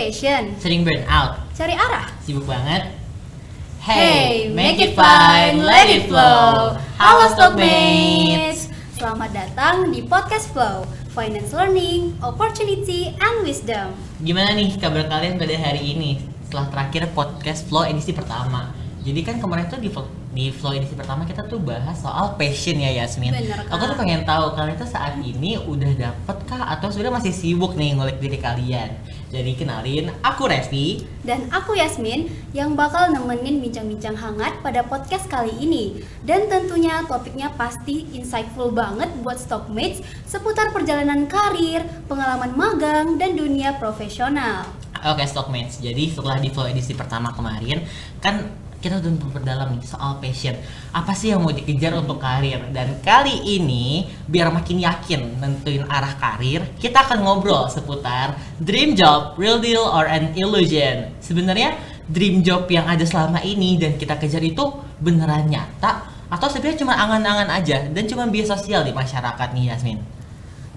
passion, sering burn out, cari arah, sibuk banget. Hey, make it fun, let it flow. Halo Stockmates, selamat datang di Podcast Flow, Finance Learning, Opportunity, and Wisdom. Gimana nih kabar kalian pada hari ini setelah terakhir podcast Flow edisi pertama? Jadi kan kemarin tuh di Flow edisi pertama kita tuh bahas soal passion ya Yasmin. Bener, Kak. Aku tuh pengen tahu kalian tuh saat ini udah dapet kah atau sudah masih sibuk nih ngulik diri kalian? Jadi kenalin, aku Resti. Dan aku Yasmin yang bakal nemenin bincang-bincang hangat pada podcast kali ini. Dan tentunya topiknya pasti insightful banget buat Stockmates seputar perjalanan karir, pengalaman magang, dan dunia profesional. Oke Stockmates, jadi setelah di Flow edisi pertama kemarin kan kita udah memperdalam nih soal passion. Apa sih yang mau dikejar untuk karir? Dan kali ini biar makin yakin nentuin arah karir, kita akan ngobrol seputar dream job, real deal or an illusion. Sebenarnya dream job yang ada selama ini dan kita kejar itu beneran nyata atau sebenarnya cuma angan-angan aja dan cuma bias sosial di masyarakat nih Yasmin?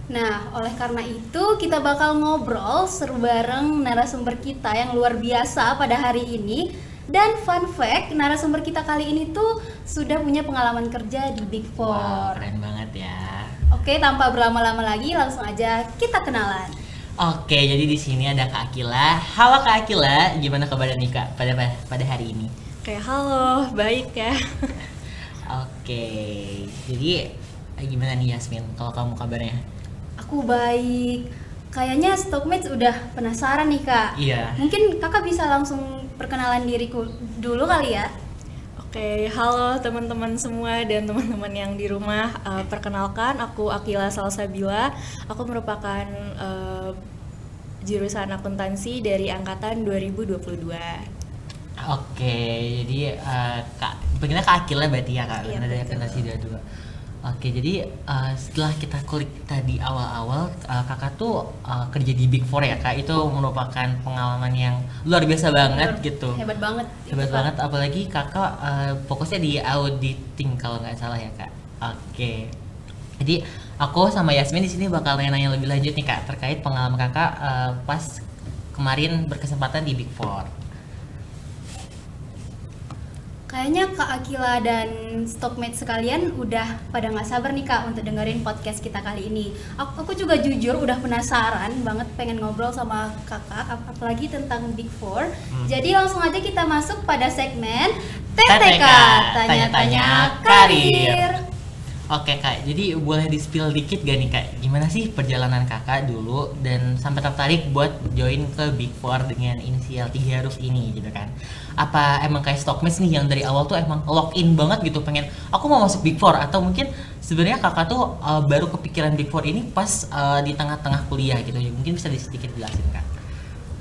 Nah, oleh karena itu kita bakal ngobrol seru bareng narasumber kita yang luar biasa pada hari ini. Dan fun fact, narasumber kita kali ini tuh sudah punya pengalaman kerja di Big Four. Wow, keren banget ya. Oke, tanpa berlama-lama lagi, langsung aja kita kenalan. Oke, jadi di sini ada Kak Akila. Halo Kak Akila, gimana kabarnya nih Kak pada hari ini? Kayak halo, baik ya. Oke, jadi gimana nih Yasmin kalau kamu kabarnya? Aku baik. Kayaknya Stockmates udah penasaran nih Kak. Iya. Mungkin Kakak bisa langsung perkenalan diriku dulu kali ya. Oke, halo teman-teman semua dan teman-teman yang di rumah. Perkenalkan, aku Akila Salsabila. Aku merupakan jurusan akuntansi dari angkatan 2022. Oke, jadi Kak, begini Kak Akila berarti ya Kak, Iya, karena dari betul. akuntansi 22. Oke, jadi setelah kita kulik tadi awal-awal, kakak tuh kerja di Big Four ya Kak, itu merupakan pengalaman yang luar biasa banget gitu. Hebat banget. Hebat Kak. banget, apalagi kakak fokusnya di auditing kalau nggak salah ya Kak. Oke, jadi aku sama Yasmin di sini bakal nanya lebih lanjut nih Kak terkait pengalaman kakak pas kemarin berkesempatan di Big Four. Kayaknya Kak Akila dan Stockmates sekalian udah pada nggak sabar nih Kak untuk dengerin podcast kita kali ini. Aku juga jujur udah penasaran banget pengen ngobrol sama Kakak, apalagi tentang Big Four. Jadi langsung aja kita masuk pada segmen TTK, Tanya-Tanya Karir. Oke Kak, jadi boleh di-spill dikit gak nih Kak, gimana sih perjalanan kakak dulu dan sampai tertarik buat join ke Big Four dengan inisial 3 huruf ini gitu kan? Apa emang kayak Stockmates nih yang dari awal tuh emang lock in banget gitu, pengen aku mau masuk Big Four, atau mungkin sebenarnya kakak tuh baru kepikiran Big Four ini pas di tengah-tengah kuliah gitu, mungkin bisa sedikit jelasin Kak?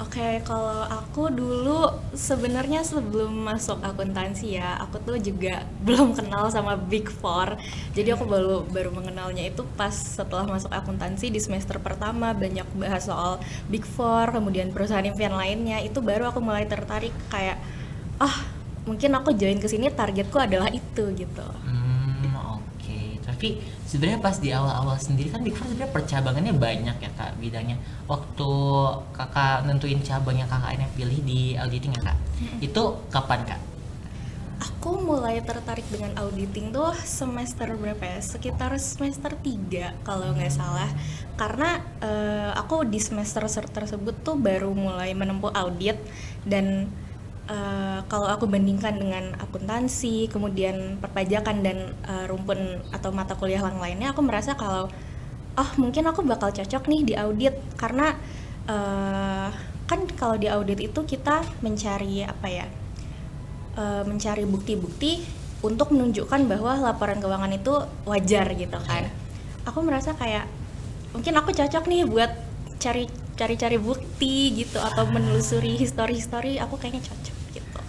Oke, kalau aku dulu sebenarnya sebelum masuk akuntansi ya, aku tuh juga belum kenal sama Big Four. Jadi aku baru mengenalnya itu pas setelah masuk akuntansi di semester pertama, banyak bahas soal Big Four, kemudian perusahaan impian lainnya. Itu baru aku mulai tertarik kayak, mungkin aku join ke sini targetku adalah itu gitu. Oke. Tapi sebenarnya pas di awal-awal sendiri kan Big Four sebenarnya percabangannya banyak ya Kak bidangnya. Waktu kakak nentuin cabang yang kakak ini pilih di auditing ya Kak, itu kapan Kak? Aku mulai tertarik dengan auditing tuh semester berapa ya? Sekitar semester 3 kalau nggak salah. Karena aku di semester tersebut tuh baru mulai menempuh audit. Dan kalau aku bandingkan dengan akuntansi, kemudian perpajakan dan rumpun atau mata kuliah yang lainnya, aku merasa kalau mungkin aku bakal cocok nih di audit. Karena kan kalau di audit itu kita mencari mencari bukti-bukti untuk menunjukkan bahwa laporan keuangan itu wajar gitu kan. Aku merasa kayak mungkin aku cocok nih buat cari bukti gitu atau menelusuri histori aku kayaknya cocok gitu.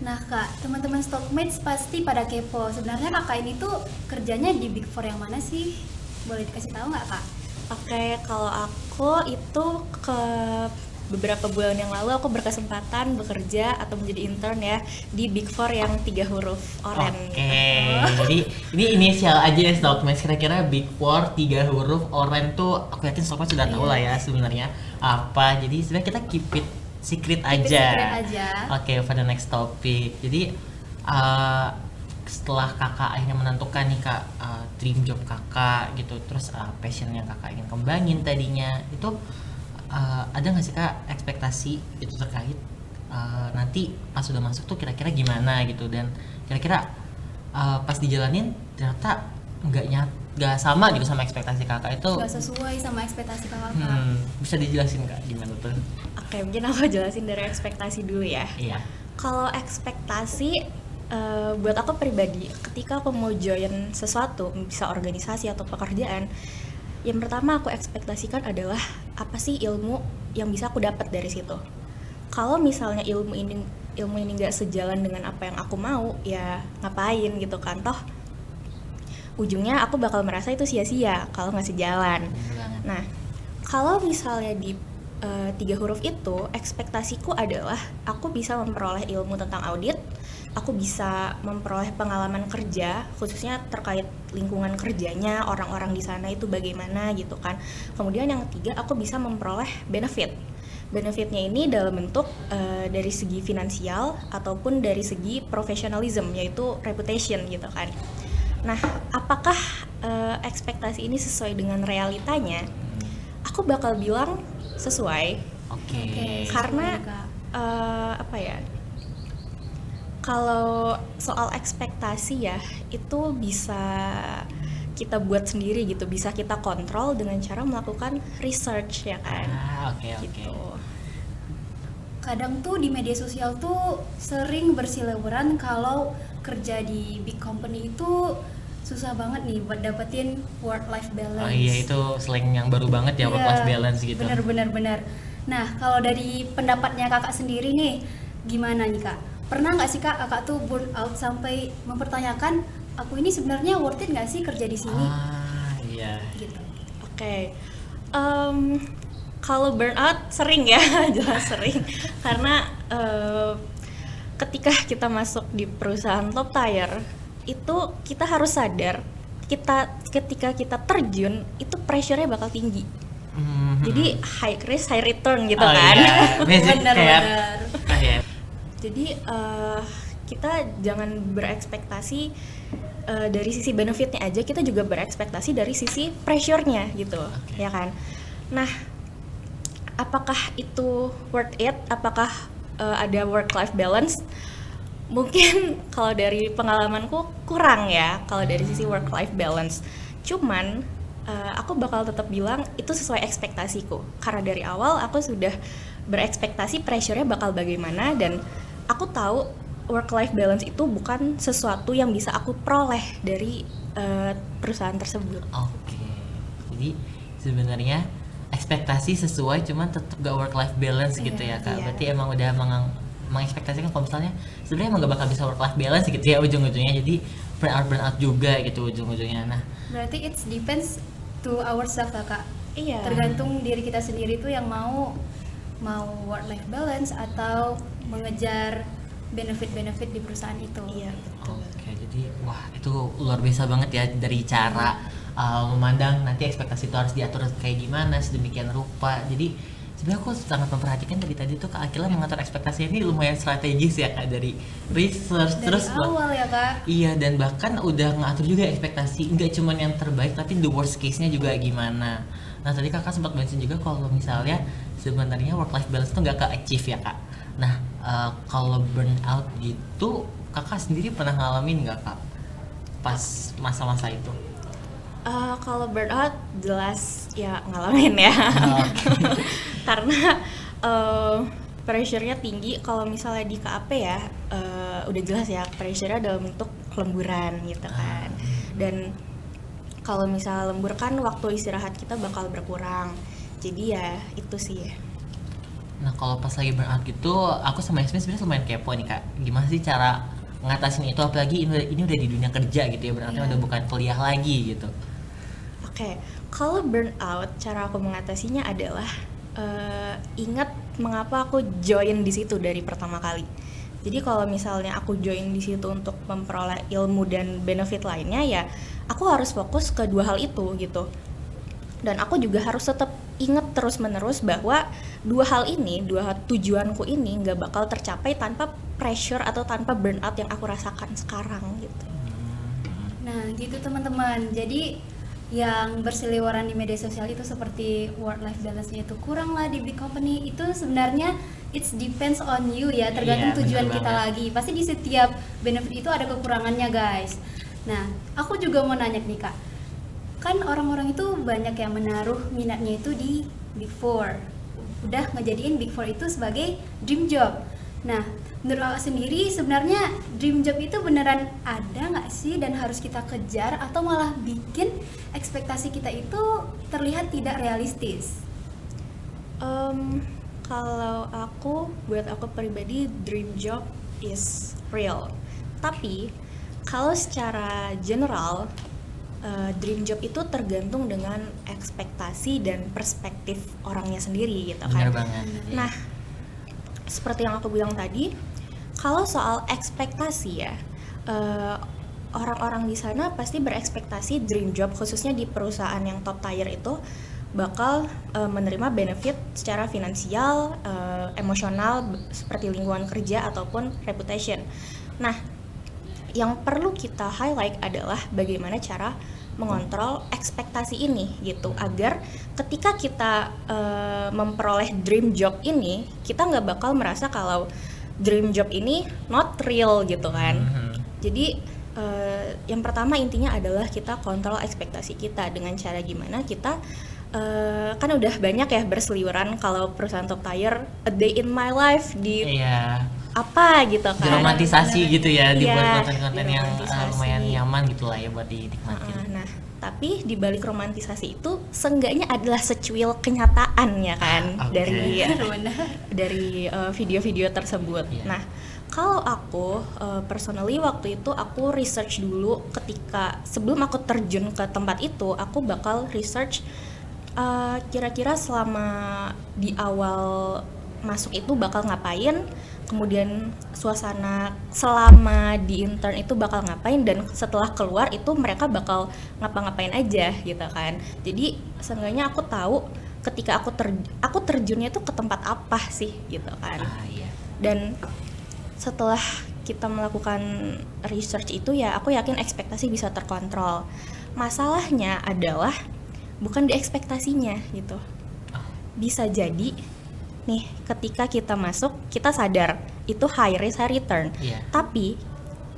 Nah Kak, teman-teman Stockmates pasti pada kepo. Sebenarnya kakak ini tuh kerjanya di Big Four yang mana sih? Boleh dikasih tahu nggak Kak? Oke, kalau aku itu beberapa bulan yang lalu aku berkesempatan bekerja atau menjadi intern ya di Big Four yang 3 huruf oren. Oke, jadi ini inisial aja ya Stockmates. Kira-kira Big Four 3 huruf oren tuh aku yakin Stockmates sudah tahu lah ya sebenarnya apa. Jadi sebenarnya kita keep it secret aja. Oke, for the next topic. Jadi setelah kakak akhirnya menentukan nih kak dream job kakak gitu, terus passion yang kakak ingin kembangin tadinya itu ada nggak sih kak ekspektasi itu terkait nanti pas sudah masuk tuh kira-kira gimana gitu, dan kira-kira pas dijalanin ternyata nggak sama gitu sama ekspektasi kakak itu, nggak sesuai sama ekspektasi kakak. bisa dijelasin kak gimana tuh? Oke, mungkin aku jelasin dari ekspektasi dulu ya. Iya. Kalau ekspektasi buat aku pribadi, ketika aku mau join sesuatu, bisa organisasi atau pekerjaan, yang pertama aku ekspektasikan adalah apa sih ilmu yang bisa aku dapat dari situ. Kalau misalnya ilmu ini nggak sejalan dengan apa yang aku mau, ya ngapain gitu kan, toh ujungnya aku bakal merasa itu sia-sia kalau nggak sejalan. Nah, kalau misalnya di 3 huruf itu, ekspektasiku adalah aku bisa memperoleh ilmu tentang audit, aku bisa memperoleh pengalaman kerja, khususnya terkait lingkungan kerjanya, orang-orang di sana itu bagaimana gitu kan. Kemudian yang ketiga, aku bisa memperoleh benefit. Benefitnya ini dalam bentuk dari segi finansial ataupun dari segi professionalism, yaitu reputation gitu kan. Nah, apakah ekspektasi ini sesuai dengan realitanya? Aku bakal bilang sesuai. Oke. Karena apa ya? Kalau soal ekspektasi ya, itu bisa kita buat sendiri gitu, bisa kita kontrol dengan cara melakukan research ya kan. Oke. Gitu. Kadang tuh di media sosial tuh sering berseliweran kalau kerja di big company itu susah banget nih buat dapetin work life balance. Oh iya, itu slang yang baru banget ya, work life balance gitu. Bener. Nah, kalau dari pendapatnya kakak sendiri nih, gimana nih kak? Pernah nggak sih kakak tuh burn out sampai mempertanyakan, aku ini sebenarnya worth it nggak sih kerja di sini? Iya. Gitu. Oke. Kalau burnout sering ya, jelas sering. Karena ketika kita masuk di perusahaan top tier, itu kita harus sadar, ketika kita terjun, itu pressure-nya bakal tinggi. Jadi high risk, high return gitu kan. Bener. Jadi kita jangan berekspektasi dari sisi benefitnya aja, kita juga berekspektasi dari sisi pressure-nya gitu, ya kan. Nah, apakah itu worth it? Apakah ada work-life balance? Mungkin kalau dari pengalamanku kurang ya, kalau dari sisi work-life balance. Cuman aku bakal tetap bilang itu sesuai ekspektasiku, karena dari awal aku sudah berekspektasi pressure-nya bakal bagaimana, dan aku tahu work-life balance itu bukan sesuatu yang bisa aku peroleh dari perusahaan tersebut. Oke. Jadi sebenarnya ekspektasi sesuai, cuman tetap gak work-life balance gitu ya kak. Berarti emang udah mengekspektasikan kalau misalnya sebenarnya emang gak bakal bisa work-life balance gitu ya ujung-ujungnya, jadi burnout juga gitu ujung-ujungnya. Nah, berarti it depends to ourselves kakak. Iya. Tergantung diri kita sendiri tuh yang mau work life balance atau mengejar benefit di perusahaan itu. Iya, betul. Oke, jadi wah itu luar biasa banget ya dari cara memandang nanti ekspektasi itu harus diatur kayak gimana sedemikian rupa. Jadi sebenarnya aku sangat memperhatikan dari tadi tuh Kak Akila mengatur ekspektasi ini lumayan strategis ya Kak, dari research Dari terus awal ya Kak. Iya, dan bahkan udah ngatur juga ekspektasi, nggak cuman yang terbaik tapi the worst case-nya juga gimana. Nah tadi kakak sempat mention juga kalau misalnya sebenarnya work life balance tuh nggak ke-achieve ya Kak. Nah kalau burnout gitu kakak sendiri pernah ngalamin nggak Kak pas masa-masa itu? Kalau burnout jelas ya ngalamin ya. Karena pressure-nya tinggi. Kalau misalnya di KAP ya udah jelas ya pressure-nya dalam bentuk lemburan gitu kan. Dan kalau misalnya lembur kan waktu istirahat kita bakal berkurang. Jadi ya itu sih ya. Nah kalau pas lagi burnout gitu, aku sama Yasmin sebenarnya lumayan kepo nih Kak. Gimana sih cara ngatasin itu, apalagi ini udah di dunia kerja gitu ya, burnoutnya udah bukan kuliah lagi gitu. Oke, kalau burnout cara aku mengatasinya adalah ingat mengapa aku join di situ dari pertama kali. Jadi kalau misalnya aku join di situ untuk memperoleh ilmu dan benefit lainnya, ya aku harus fokus ke dua hal itu gitu. Dan aku juga harus tetap ingat terus-menerus bahwa dua hal ini, dua tujuanku ini nggak bakal tercapai tanpa pressure atau tanpa burnout yang aku rasakan sekarang gitu. Nah gitu teman-teman, jadi yang berseliweran di media sosial itu seperti work life balance-nya itu kurang lah di big company, itu sebenarnya it depends on you ya, tergantung Iya, tujuan bener kita banget. lagi. Pasti di setiap benefit itu ada kekurangannya guys. Nah aku juga mau nanya nih kak, kan orang-orang itu banyak yang menaruh minatnya itu di Big Four, udah ngejadiin Big Four itu sebagai dream job. Nah menurut kakak sendiri sebenarnya dream job itu beneran ada nggak sih dan harus kita kejar, atau malah bikin ekspektasi kita itu terlihat tidak realistis? Kalau buat aku pribadi, dream job is real. Tapi kalau secara general, dream job itu tergantung dengan ekspektasi dan perspektif orangnya sendiri gitu Bener kan. banget. Nah, seperti yang aku bilang tadi, kalau soal ekspektasi ya, orang-orang di sana pasti berekspektasi dream job, khususnya di perusahaan yang top tier itu bakal menerima benefit secara finansial, emosional, seperti lingkungan kerja ataupun reputation. Nah, yang perlu kita highlight adalah bagaimana cara mengontrol ekspektasi ini gitu, agar ketika kita memperoleh dream job ini, kita nggak bakal merasa kalau dream job ini not real gitu kan. Jadi yang pertama intinya adalah kita kontrol ekspektasi kita dengan cara gimana kita kan udah banyak ya berseliweran kalau perusahaan top tier, a day in my life di Iya. apa gitu kan. Diromantisasi gitu ya, dibuat Iya, konten-konten yang diromantisasi. lumayan nyaman gitu lah ya buat dinikmatin. Nah, tapi di balik romantisasi itu seenggaknya adalah secuil kenyataan ya kan. Oke. dari video-video tersebut. Iya. Nah, kalau aku personally waktu itu aku research dulu, ketika sebelum aku terjun ke tempat itu, aku bakal research kira-kira selama di awal masuk itu bakal ngapain, kemudian suasana selama di intern itu bakal ngapain, dan setelah keluar itu mereka bakal ngapa-ngapain aja gitu kan. Jadi seenggaknya aku tahu ketika aku terjunnya itu ke tempat apa sih gitu kan. Iya. Dan setelah kita melakukan research itu ya aku yakin ekspektasi bisa terkontrol. Masalahnya adalah bukan di ekspektasinya gitu. Bisa jadi nih ketika kita masuk kita sadar itu high risk high return. Iya. Tapi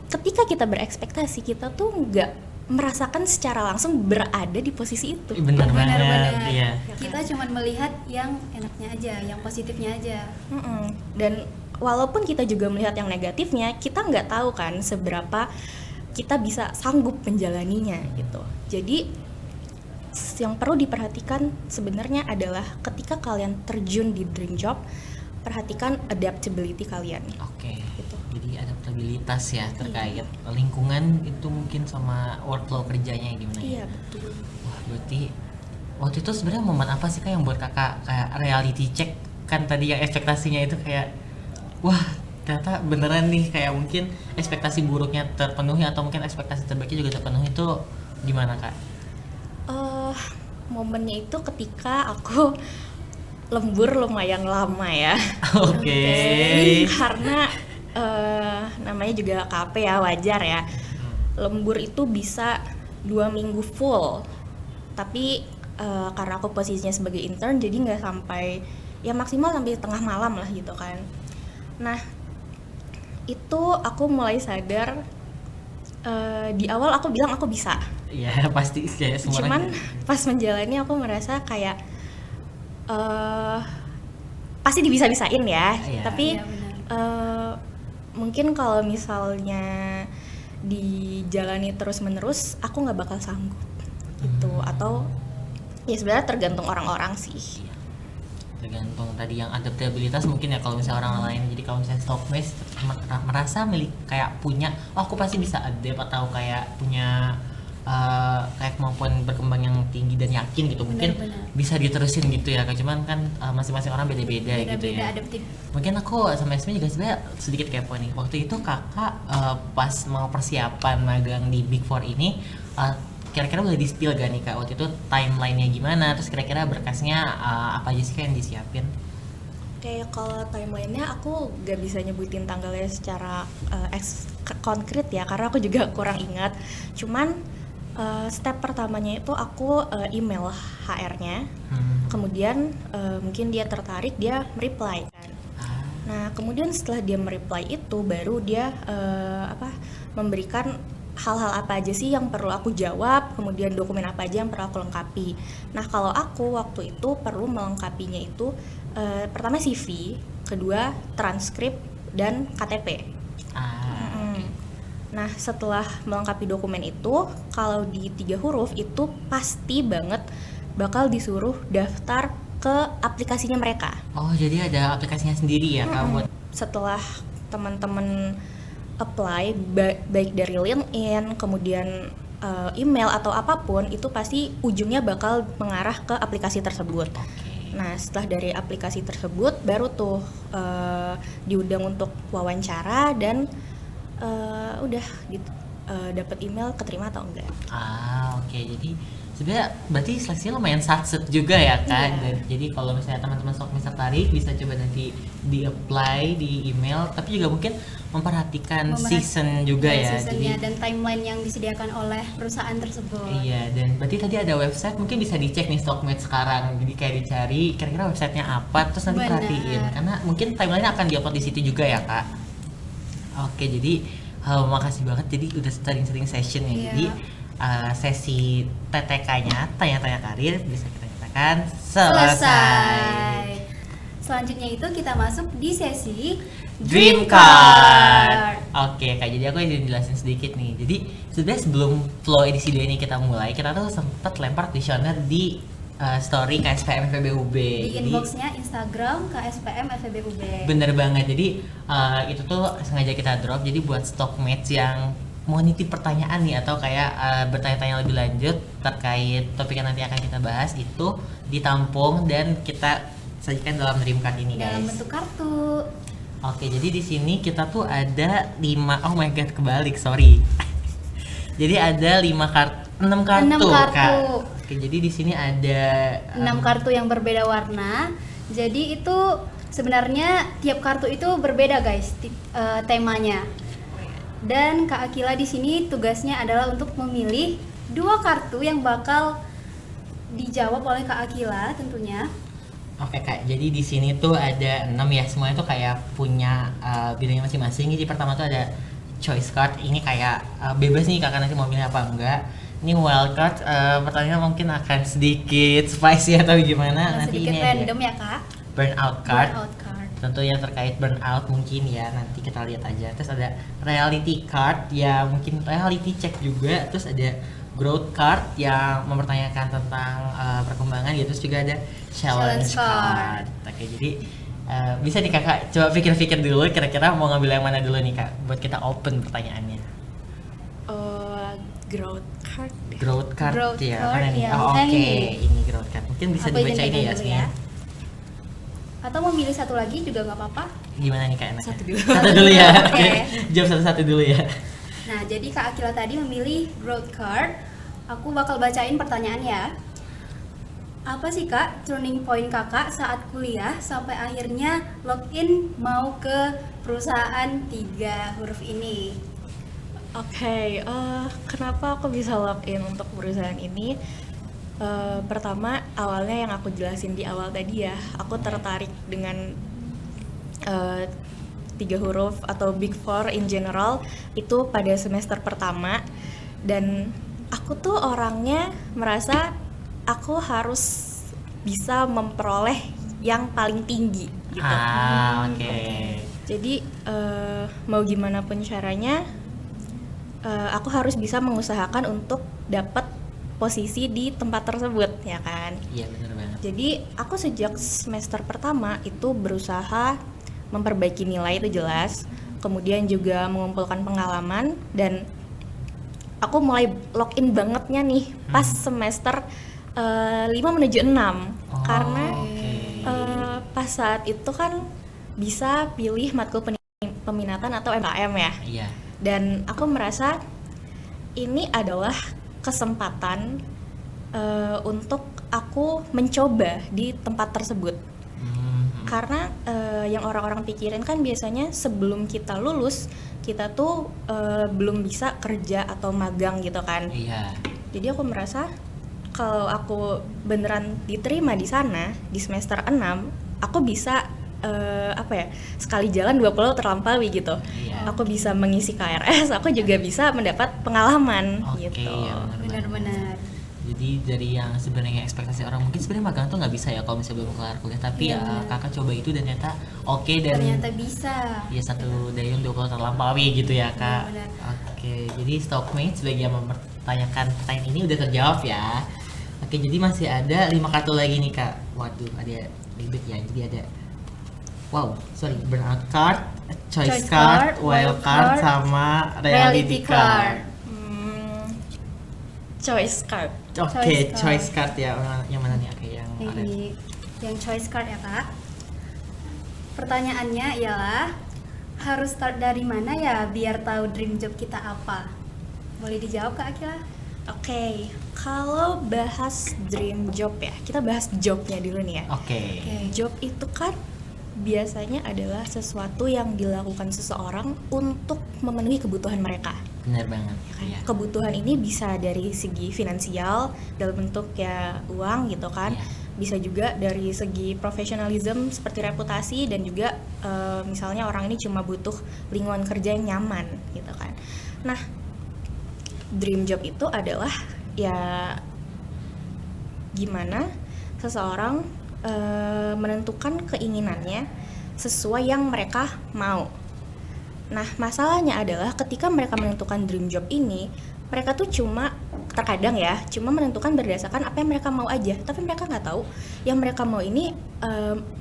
ketika kita berekspektasi kita tuh nggak merasakan secara langsung berada di posisi itu. Bener banget. Benar-benar. Iya. Kita cuma melihat yang enaknya aja, yang positifnya aja. Dan walaupun kita juga melihat yang negatifnya, kita nggak tahu kan seberapa kita bisa sanggup menjalaninya gitu. Jadi yang perlu diperhatikan sebenarnya adalah ketika kalian terjun di dream job, perhatikan adaptability kalian. Oke. Gitu. Jadi adaptabilitas ya terkait lingkungan itu mungkin sama workflow kerjanya gimana ya? Iya betul. Wah, berarti waktu itu sebenarnya momen apa sih Kak yang buat Kakak kayak reality check, kan tadi yang ekspektasinya itu kayak wah ternyata beneran nih, kayak mungkin ekspektasi buruknya terpenuhi atau mungkin ekspektasi terbaiknya juga terpenuhi, itu gimana Kak? Momennya itu ketika aku lembur lumayan lama ya. Oke. Karena namanya juga KP ya, wajar ya. Lembur itu bisa 2 minggu full. Tapi karena aku posisinya sebagai intern, jadi nggak sampai, ya maksimal sampai tengah malam lah gitu kan. Nah itu aku mulai sadar, di awal aku bilang aku bisa. Iya pasti kayak semua Cuman orang. pas menjalani aku merasa kayak pasti dibisa-bisain ya. Iya. Tapi Iya, benar. mungkin kalau misalnya dijalani terus-menerus aku nggak bakal sanggup gitu. Atau ya sebenarnya tergantung orang-orang sih. Tergantung tadi yang adaptabilitas mungkin ya, kalau misalnya orang lain, jadi kalau misalnya stockmates merasa kayak punya, oh aku pasti bisa adapt, atau kayak punya kayak kemampuan berkembang yang tinggi dan yakin gitu, mungkin Benar-benar. bisa diterusin gitu ya Kak. Cuman kan masing-masing orang beda-beda gitu Beda-beda ya. adaptif. Mungkin aku sama Esmi juga sebenarnya sedikit kepo nih. Waktu itu kakak pas mau persiapan magang di Big Four ini, kira-kira boleh di-spill gak nih Kak? Waktu itu timeline-nya gimana? Terus kira-kira berkasnya apa aja sih Kak yang disiapin? Kayak kalau timelinenya aku gak bisa nyebutin tanggalnya secara konkret ya, karena aku juga kurang ingat. Cuman step pertamanya itu aku email HR-nya, kemudian mungkin dia tertarik, dia reply kan. Nah kemudian setelah dia mereply itu baru dia memberikan hal-hal apa aja sih yang perlu aku jawab, kemudian dokumen apa aja yang perlu aku lengkapi. Nah kalau aku waktu itu perlu melengkapinya itu pertama CV, kedua transkrip dan KTP. Nah setelah melengkapi dokumen itu, kalau di 3 huruf itu pasti banget bakal disuruh daftar ke aplikasinya mereka. Oh jadi ada aplikasinya sendiri ya Kak buat. Setelah teman-teman apply baik dari LinkedIn, kemudian email atau apapun, itu pasti ujungnya bakal mengarah ke aplikasi tersebut. Nah setelah dari aplikasi tersebut baru tuh diundang untuk wawancara dan udah gitu, dapat email keterima atau enggak. Oke. Jadi sebenarnya berarti seleksinya lumayan satset juga ya Kak. Iya. Jadi kalau misalnya teman-teman Stockmates tertarik bisa coba nanti di apply di email, tapi juga mungkin memperhatikan season juga ya. Seasonnya Jadi dan timeline yang disediakan oleh perusahaan tersebut. iya, dan berarti tadi ada website, mungkin bisa dicek nih Stockmates sekarang. Jadi kayak dicari kira-kira websitenya apa, terus nanti Benar. perhatiin karena mungkin timeline akan diupload di situ juga ya Kak. Oke, jadi makasih banget, jadi udah sering-sering session ya. Iya. Jadi sesi TTK-nya tanya-tanya karir bisa kita nyatakan selesai. Selanjutnya itu kita masuk di sesi Dream Card. Oke Kak, jadi aku izin jelasin sedikit nih. Jadi sebenarnya sebelum flow edisi 2 ini kita mulai, kita tuh sempat lempar kuesioner di story KSPM FEBUB. di inboxnya Instagram KSPM FEBUB. Bener banget, jadi itu tuh sengaja kita drop. Jadi buat Stockmates yang mau nitip pertanyaan nih atau kayak bertanya-tanya lebih lanjut terkait topik yang nanti akan kita bahas, itu ditampung dan kita sajikan dalam Dream Card ini guys. Dalam bentuk kartu. Oke, jadi di sini kita tuh ada 5, oh my god kebalik, sorry. Jadi ada 6 kartu, 6 kartu. Kak. Oke, jadi di sini ada 6 kartu yang berbeda warna. Jadi itu sebenarnya tiap kartu itu berbeda guys temanya. Dan Kak Akila di sini tugasnya adalah untuk memilih 2 kartu yang bakal dijawab oleh Kak Akila tentunya. Oke Kak, jadi di sini tuh ada 6 ya, semuanya tuh kayak punya bidangnya masing-masing. Jadi pertama tuh ada choice card, ini kayak bebas nih kakak nanti mau pilih apa enggak. Ini wild card, pertanyaan mungkin akan sedikit spicy atau gimana. Nanti Sedikit ini random ada ya Kak. burnout card. Burnout card. Tentu yang terkait burnout mungkin ya, nanti kita lihat aja. Terus ada reality card ya, mungkin reality check juga. Terus ada growth card yang mempertanyakan tentang perkembangan gitu. Terus juga ada challenge card. Oke, jadi bisa nih kakak coba pikir-pikir dulu kira-kira mau ngambil yang mana dulu nih kak buat kita open pertanyaannya. Growth card deh. Growth card Growth ya, card, mana nih? ya, Oh, misalnya oke, ini. ini growth card. Mungkin bisa Aku dibaca izin ini pegang ya, dulu Smi. Atau mau milih satu lagi juga nggak apa-apa. Gimana nih kak enaknya? Satu dulu. Satu dulu ya. Oke. Jawab satu-satu dulu ya. Nah, jadi Kak Akila tadi memilih growth card. Aku bakal bacain pertanyaan ya. Apa sih Kak turning point kakak saat kuliah sampai akhirnya login mau ke perusahaan 3 huruf ini? Oke, kenapa aku bisa login untuk perusahaan ini? Pertama, awalnya yang aku jelasin di awal tadi ya, aku tertarik dengan 3 huruf atau Big Four in general itu pada semester pertama, dan aku tuh orangnya merasa aku harus bisa memperoleh yang paling tinggi gitu. Oke. Jadi mau gimana pun caranya, aku harus bisa mengusahakan untuk dapat posisi di tempat tersebut, ya kan? Iya benar banget. Jadi aku sejak semester pertama itu berusaha memperbaiki nilai, itu jelas. Kemudian juga mengumpulkan pengalaman dan aku mulai login bangetnya nih pas semester 5 menuju 6 karena pas saat itu kan bisa pilih matkul peminatan atau MKM ya. Iya. Dan aku merasa ini adalah kesempatan untuk aku mencoba di tempat tersebut. Karena yang orang-orang pikirin kan biasanya sebelum kita lulus kita tuh belum bisa kerja atau magang gitu kan. Iya. Jadi aku merasa kalau aku beneran diterima di sana di semester 6, aku bisa sekali jalan 2 pulau terlampaui gitu. Iya. Aku bisa mengisi KRS, aku juga bisa mendapat pengalaman Oke, gitu. ya Benar-benar. Jadi dari yang sebenarnya ekspektasi orang mungkin sebenarnya magang tuh nggak bisa ya kalau misalnya belum kelar kuliah, tapi Iya, ya benar. kakak coba itu dan ternyata oke dan Ternyata bisa. ya satu dayung 2 pulau terlampaui gitu ya kak. Benar. Oke, jadi Stockmates sebagai yang mempertanyakan pertanyaan ini udah terjawab ya. Oke, jadi masih ada 5 kartu lagi nih kak. Waduh, ada ribet ya. Jadi ada burnout card, choice card, wild card, sama reality card. Choice card. Oke, Choice choice card ya. Yang mana nih? Oke, yang Yang ada. ini, yang choice card ya kak. Pertanyaannya ialah harus start dari mana ya biar tahu dream job kita apa? Boleh dijawab kak Akila? Oke, kalau bahas dream job ya, kita bahas jobnya dulu nih ya. Oke. Job itu kan biasanya adalah sesuatu yang dilakukan seseorang untuk memenuhi kebutuhan mereka. Benar banget. Kan? Iya. Kebutuhan ini bisa dari segi finansial dalam bentuk ya uang gitu kan. Iya. Bisa juga dari segi profesionalism seperti reputasi dan juga misalnya orang ini cuma butuh lingkungan kerja yang nyaman gitu kan. Nah, dream job itu adalah ya gimana seseorang menentukan keinginannya sesuai yang mereka mau. Nah, masalahnya adalah ketika mereka menentukan dream job ini, mereka tuh cuma menentukan berdasarkan apa yang mereka mau aja, tapi mereka nggak tahu yang mereka mau ini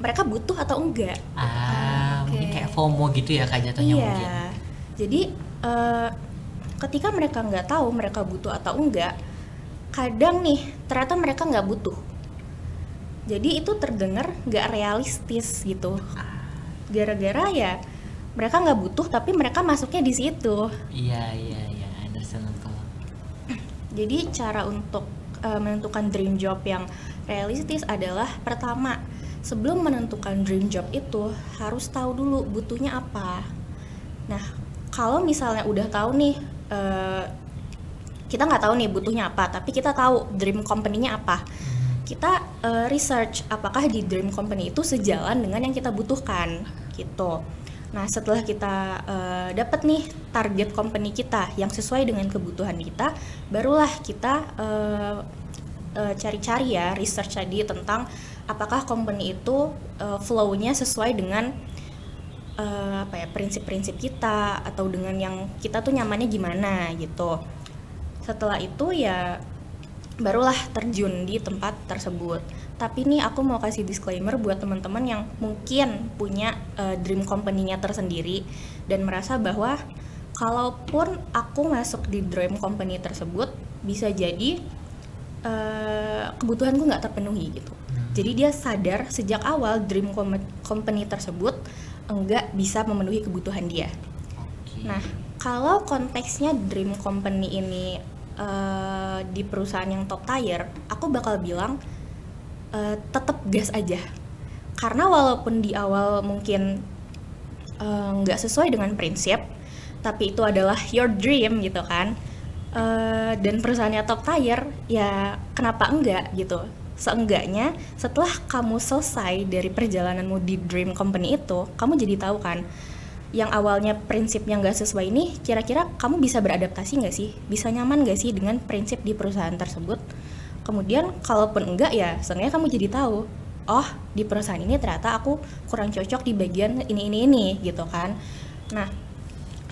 mereka butuh atau enggak. Mungkin Oke. kayak FOMO gitu ya kak jatuhnya mungkin. Iya. Jadi ketika mereka nggak tahu mereka butuh atau enggak, kadang nih ternyata mereka nggak butuh. Jadi itu terdengar nggak realistis gitu. Gara-gara ya mereka nggak butuh tapi mereka masuknya di situ. Iya, understandable. Jadi cara untuk menentukan dream job yang realistis adalah pertama, sebelum menentukan dream job itu harus tahu dulu butuhnya apa. Nah, kalau misalnya udah tahu nih, kita nggak tahu nih butuhnya apa, tapi kita tahu dream company-nya apa. Kita research apakah di dream company itu sejalan dengan yang kita butuhkan gitu. Nah, setelah kita dapat nih target company kita yang sesuai dengan kebutuhan kita, barulah kita cari-cari ya, research tadi tentang apakah company itu flow-nya sesuai dengan prinsip-prinsip kita atau dengan yang kita tuh nyamannya gimana gitu. Setelah itu ya barulah terjun di tempat tersebut. Tapi nih aku mau kasih disclaimer buat teman-teman yang mungkin punya dream company-nya tersendiri dan merasa bahwa kalaupun aku masuk di dream company tersebut bisa jadi kebutuhanku nggak terpenuhi gitu. Jadi dia sadar sejak awal dream company tersebut enggak bisa memenuhi kebutuhan dia. Oke. Nah, kalau konteksnya dream company ini di perusahaan yang top tier, aku bakal bilang tetap gas aja. Karena walaupun di awal mungkin nggak sesuai dengan prinsip, tapi itu adalah your dream gitu kan. Dan perusahaannya top tier, ya kenapa enggak gitu. Seenggaknya setelah kamu selesai dari perjalananmu di dream company itu, kamu jadi tahu kan yang awalnya prinsipnya nggak sesuai ini, kira-kira kamu bisa beradaptasi nggak sih? Bisa nyaman nggak sih dengan prinsip di perusahaan tersebut? Kemudian kalaupun enggak ya, seenggaknya kamu jadi tahu, oh di perusahaan ini ternyata aku kurang cocok di bagian ini gitu kan. Nah,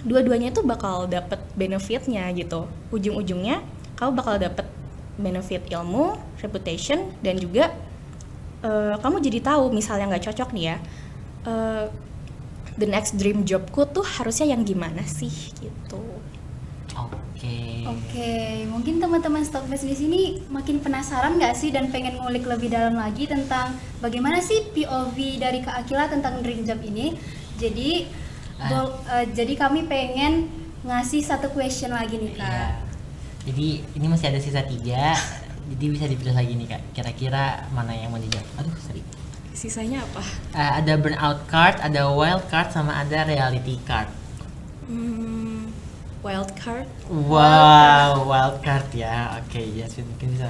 dua-duanya itu bakal dapet benefitnya gitu. Ujung-ujungnya kamu bakal dapet benefit ilmu, reputation, dan juga kamu jadi tahu misalnya nggak cocok nih ya, the next dream jobku tuh harusnya yang gimana sih gitu. Oke, Oke, mungkin teman-teman Stockmates di sini makin penasaran nggak sih dan pengen ngulik lebih dalam lagi tentang bagaimana sih POV dari Kak Akila tentang dream job ini. Jadi, jadi kami pengen ngasih satu question lagi nih Kak. Iya. Jadi ini masih ada sisa 3, jadi bisa dipilih lagi nih Kak. Kira-kira mana yang mau dijawab? Aduh, sorry. Sisanya apa? Ada burnout card, ada wild card, sama ada reality card. Wild card. Wow, wild card ya. Oke, Yasmin mungkin bisa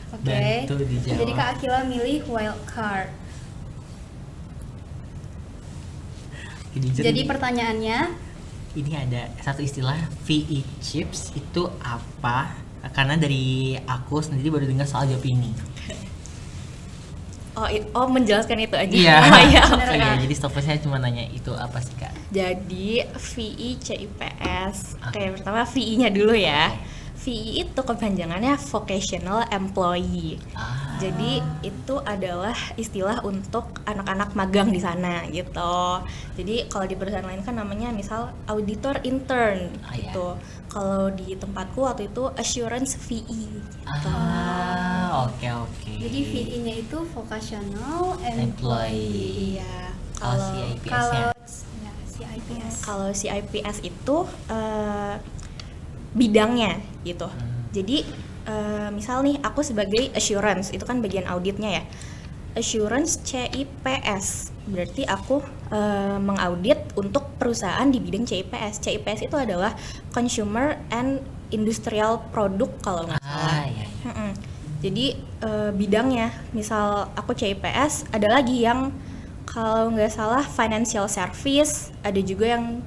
Oke. bantu dijawab. Jadi Kak Akila milih wild card. Jadi pertanyaannya, ini ada satu istilah VE chips itu apa? Karena dari aku sendiri baru dengar soal job ini. Oh, menjelaskan itu aja. Iya. Oh, iya. Bener, Oke, Kak. jadi stopnya saya cuma nanya itu apa sih Kak? Jadi VI CIPS. Oke, pertama VI-nya dulu ya. VI itu kepanjangannya Vocational Employee. Jadi itu adalah istilah untuk anak-anak magang di sana gitu. Jadi kalau di perusahaan lain kan namanya misal auditor intern gitu. Kalau di tempatku waktu itu assurance VE. Gitu. Oke. jadi VE-nya itu vocational employee. Iya. Kalau CIPS-nya? Ya, CIPS. Kalau CIPS itu bidangnya gitu. Jadi misal nih aku sebagai assurance, itu kan bagian auditnya ya. Assurance CIPS berarti aku mengaudit untuk perusahaan di bidang CIPS. CIPS itu adalah Consumer and Industrial Product kalau nggak salah. Iya. Jadi bidangnya, misal aku CIPS, ada lagi yang kalau nggak salah financial service, ada juga yang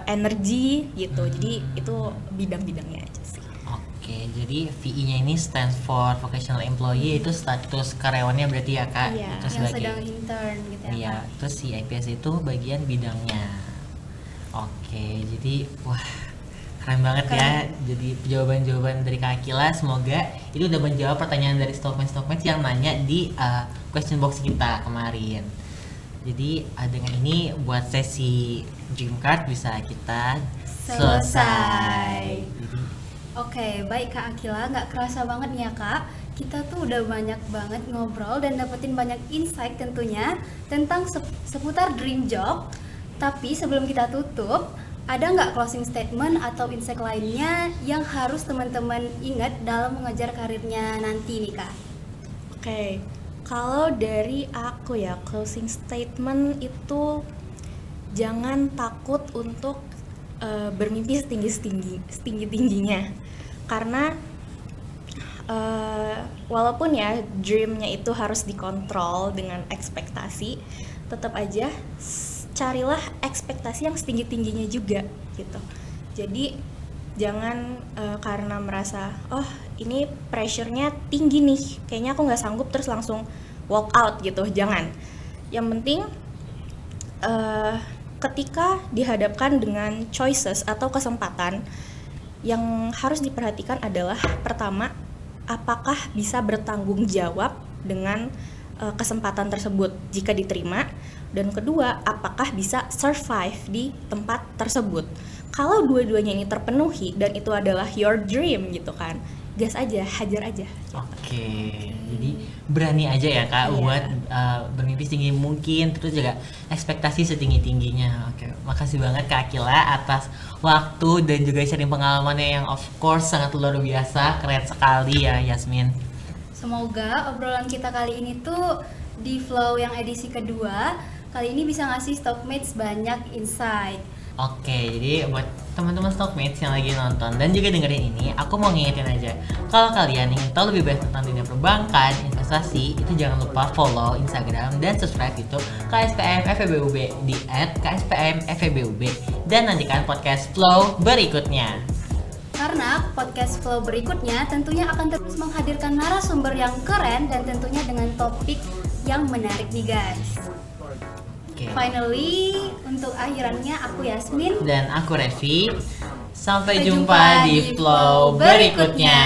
energy gitu. Jadi itu bidang-bidangnya aja sih. Oke, jadi VE-nya ini stands for vocational employee, itu status karyawannya berarti ya Kak? Iya. Itu Yang sebagai sedang intern gitu ya Iya, Kak. terus si IPS itu bagian bidangnya. Oke, jadi wah keren banget ya. Jadi jawaban-jawaban dari Kak Akila, semoga itu udah menjawab pertanyaan dari Stockmates yang nanya di question box kita kemarin. Jadi dengan ini buat sesi dream card bisa kita selesai. Jadi, Oke, baik Kak Akila, nggak kerasa banget nih ya Kak. Kita tuh udah banyak banget ngobrol dan dapetin banyak insight tentunya tentang seputar dream job. Tapi sebelum kita tutup, ada nggak closing statement atau insight lainnya yang harus teman-teman ingat dalam mengejar karirnya nanti nih Kak? Oke, kalau dari aku ya, closing statement itu jangan takut untuk bermimpi setinggi-tingginya. Karena walaupun ya dreamnya itu harus dikontrol dengan ekspektasi, tetap aja carilah ekspektasi yang setinggi-tingginya juga gitu. Jadi jangan karena merasa oh ini pressure-nya tinggi nih, kayaknya aku nggak sanggup terus langsung walk out gitu. Jangan. Yang penting ketika dihadapkan dengan choices atau kesempatan, yang harus diperhatikan adalah pertama, apakah bisa bertanggung jawab dengan kesempatan tersebut jika diterima, dan kedua, apakah bisa survive di tempat tersebut. Kalau dua-duanya ini terpenuhi dan itu adalah your dream gitu kan, gas aja, hajar aja. Oke, jadi berani aja ya Kak Iya. buat bermimpi setinggi mungkin, terus juga ekspektasi setinggi-tingginya. Oke, makasih banget Kak Akila atas waktu dan juga sharing pengalamannya yang of course sangat luar biasa, keren sekali ya Yasmin. Semoga obrolan kita kali ini tuh di Flow yang edisi kedua kali ini bisa ngasih Stockmates banyak insight. Oke, jadi buat teman-teman Stockmates yang lagi nonton dan juga dengerin ini, aku mau ngingetin aja, kalau kalian ingin tahu lebih banyak tentang dunia perbankan, investasi, itu jangan lupa follow Instagram dan subscribe YouTube KSPM FEBUB di @KSPM-FEBUB dan nantikan podcast Flow berikutnya. Karena podcast Flow berikutnya tentunya akan terus menghadirkan narasumber yang keren dan tentunya dengan topik yang menarik nih guys. Oke. Finally, untuk akhirannya aku Yasmin. Dan aku Revi. Sampai Sampai jumpa di Flow berikutnya.